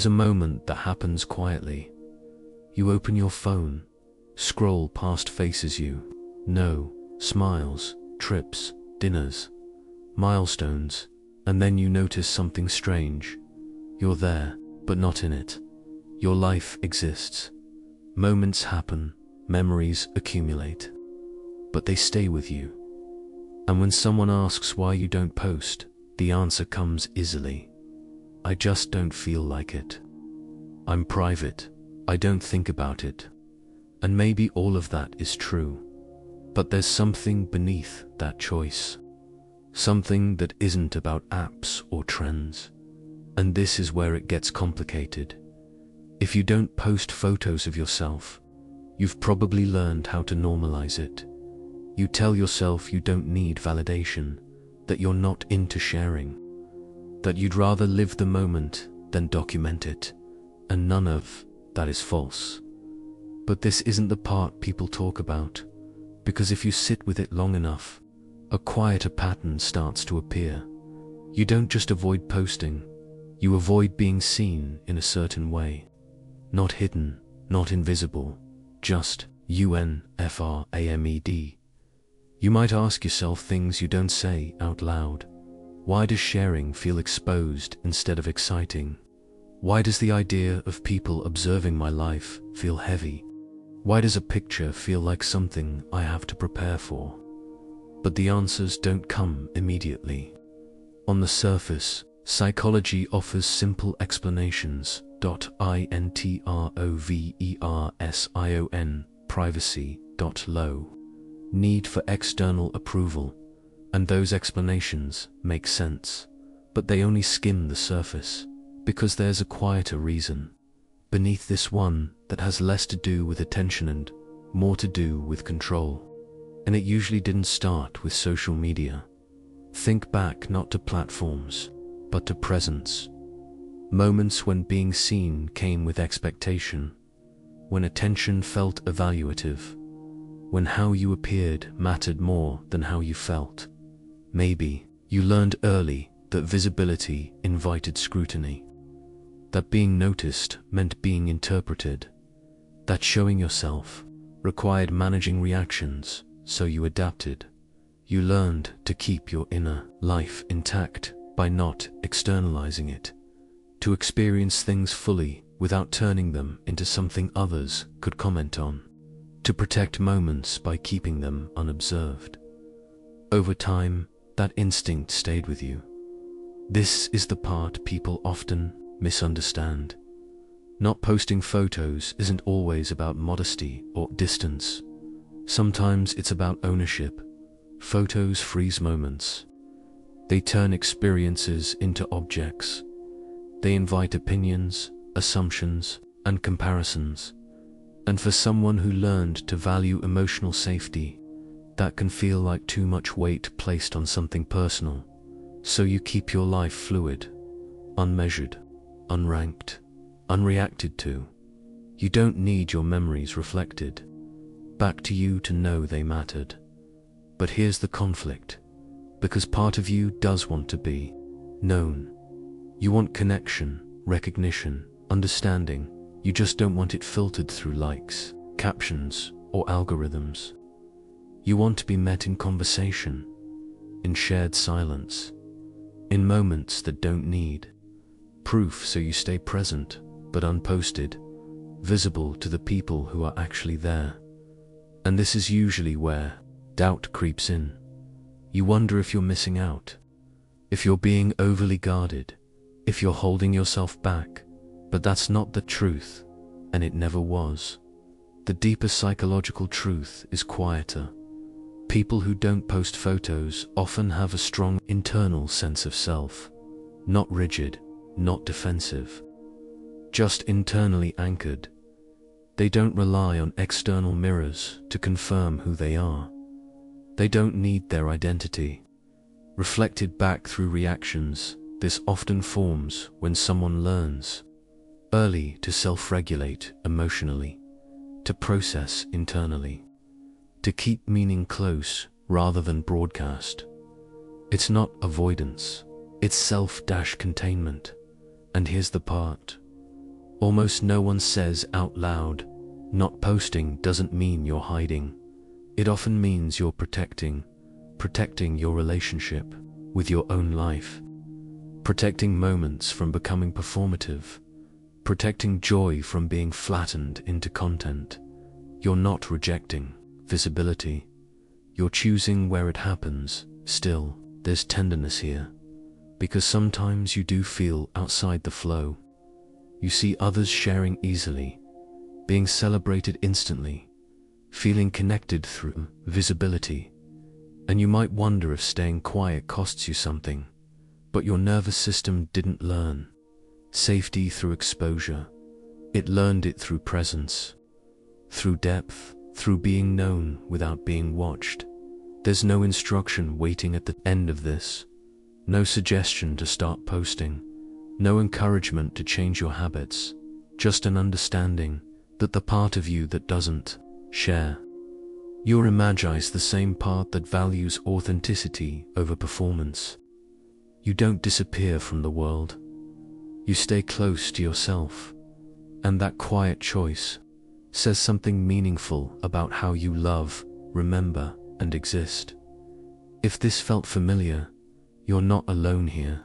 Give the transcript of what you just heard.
There's a moment that happens quietly. You open your phone, scroll past faces you know, smiles, trips, dinners, milestones, and then you notice something strange. You're there, but not in it. Your life exists. Moments happen, memories accumulate, but they stay with you. And when someone asks why you don't post, the answer comes easily. I just don't feel like it. I'm private. I don't think about it. And maybe all of that is true. But there's something beneath that choice. Something that isn't about apps or trends. And this is where it gets complicated. If you don't post photos of yourself, you've probably learned how to normalize it. You tell yourself you don't need validation, that you're not into sharing, that you'd rather live the moment than document it, and none of that is false. But this isn't the part people talk about, because if you sit with it long enough, a quieter pattern starts to appear. You don't just avoid posting, you avoid being seen in a certain way. Not hidden, not invisible, just unframed. You might ask yourself things you don't say out loud. Why does sharing feel exposed instead of exciting? Why does the idea of people observing my life feel heavy? Why does a picture feel like something I have to prepare for? But the answers don't come immediately. On the surface, psychology offers simple explanations. Introversion, privacy. Low need for external approval, and those explanations make sense, but they only skim the surface, because there's a quieter reason beneath this one that has less to do with attention and more to do with control. And it usually didn't start with social media. Think back not to platforms, but to presence. Moments when being seen came with expectation, when attention felt evaluative, when how you appeared mattered more than how you felt. Maybe you learned early that visibility invited scrutiny, that being noticed meant being interpreted, that showing yourself required managing reactions, so you adapted. You learned to keep your inner life intact by not externalizing it, to experience things fully without turning them into something others could comment on, to protect moments by keeping them unobserved. Over time, that instinct stayed with you. This is the part people often misunderstand. Not posting photos isn't always about modesty or distance. Sometimes it's about ownership. Photos freeze moments. They turn experiences into objects. They invite opinions, assumptions, and comparisons. And for someone who learned to value emotional safety, that can feel like too much weight placed on something personal. So you keep your life fluid, unmeasured, unranked, unreacted to. You don't need your memories reflected back to you to know they mattered. But here's the conflict, because part of you does want to be known. You want connection, recognition, understanding. You just don't want it filtered through likes, captions, or algorithms. You want to be met in conversation, in shared silence, in moments that don't need proof, so you stay present, but unposted, visible to the people who are actually there. And this is usually where doubt creeps in. You wonder if you're missing out, if you're being overly guarded, if you're holding yourself back. But that's not the truth, and it never was. The deeper psychological truth is quieter. People who don't post photos often have a strong internal sense of self, not rigid, not defensive, just internally anchored. They don't rely on external mirrors to confirm who they are. They don't need their identity reflected back through reactions. This often forms when someone learns early to self-regulate emotionally, to process internally, to keep meaning close rather than broadcast. It's not avoidance, it's self-containment. And here's the part. Almost no one says out loud, "Not posting doesn't mean you're hiding." It often means you're protecting your relationship with your own life, protecting moments from becoming performative, protecting joy from being flattened into content. You're not rejecting visibility. You're choosing where it happens. Still, there's tenderness here, because sometimes you do feel outside the flow. You see others sharing easily, being celebrated instantly, feeling connected through visibility, and you might wonder if staying quiet costs you something. But your nervous system didn't learn safety through exposure. It learned it through presence, through depth, through being known without being watched. There's no instruction waiting at the end of this, no suggestion to start posting, no encouragement to change your habits, just an understanding that the part of you that doesn't share, you'll imagine the same part that values authenticity over performance. You don't disappear from the world. You stay close to yourself, and that quiet choice says something meaningful about how you love, remember, and exist. If this felt familiar, you're not alone here.